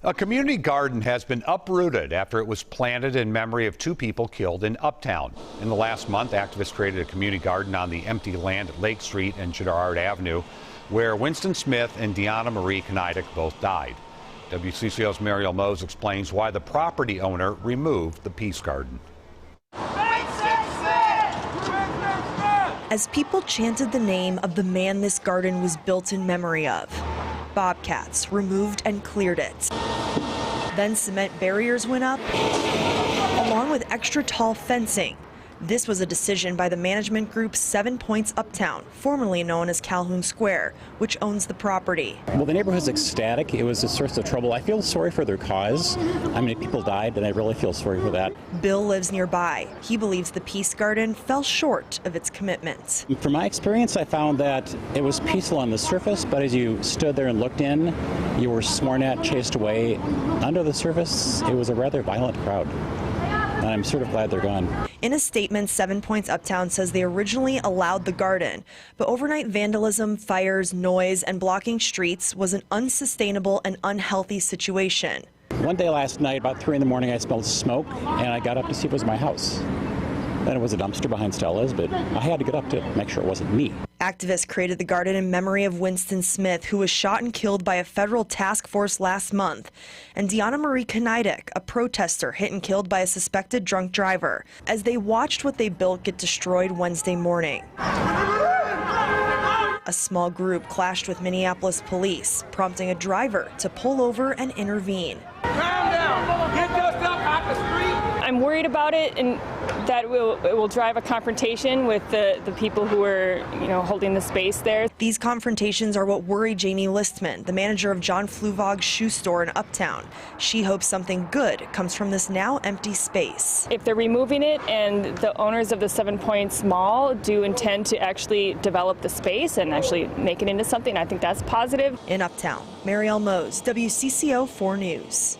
A community garden has been uprooted after it was planted in memory of two people killed in Uptown. In the last month, activists created a community garden on the empty land at Lake Street and Girard Avenue, where Winston Smith and Deanna Marie Knidick both died. WCCO's Marielle Mohs explains why the property owner removed the peace garden. As people chanted the name of the man this garden was built in memory of, bobcats removed and cleared it. Then cement barriers went up, along with extra tall fencing. This was a decision by the management group 7 Points Uptown, formerly known as Calhoun Square, which owns the property. Well, the neighborhood's ecstatic. It was a source of trouble. I feel sorry for their cause. I mean, people died, and I really feel sorry for that. Bill lives nearby. He believes the Peace Garden fell short of its commitment. From my experience, I found that it was peaceful on the surface, but as you stood there and looked in, you were sworn at, chased away. Under the surface, it was a rather violent crowd. And I'm sort of glad they're gone. In a statement, 7 Points Uptown says they originally allowed the garden, but overnight vandalism, fires, noise, and blocking streets was an unsustainable and unhealthy situation. One day last night, about 3 in the morning, I smelled smoke, and I got up to see if it was my house. Then it was a dumpster behind Stella's, but I had to get up to make sure it wasn't me. Activists created the garden in memory of Winston Smith, who was shot and killed by a federal task force last month, and Deanna Marie Knidick, a protester hit and killed by a suspected drunk driver, as they watched what they built get destroyed Wednesday morning. A small group clashed with Minneapolis police, prompting a driver to pull over and intervene. Calm down. Get yourself out the street. I'm worried about it, and that it will drive a confrontation with the people who are, holding the space there. These confrontations are what worry Jamie Listman, the manager of John Fluvog's shoe store in Uptown. She hopes something good comes from this now empty space. If they're removing it and the owners of the 7 Points Mall do intend to actually develop the space and actually make it into something, I think that's positive. In Uptown, Marielle Mohs, WCCO 4 News.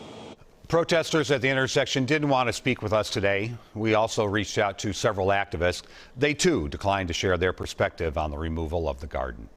Protesters at the intersection didn't want to speak with us today. We also reached out to several activists. They too declined to share their perspective on the removal of the garden.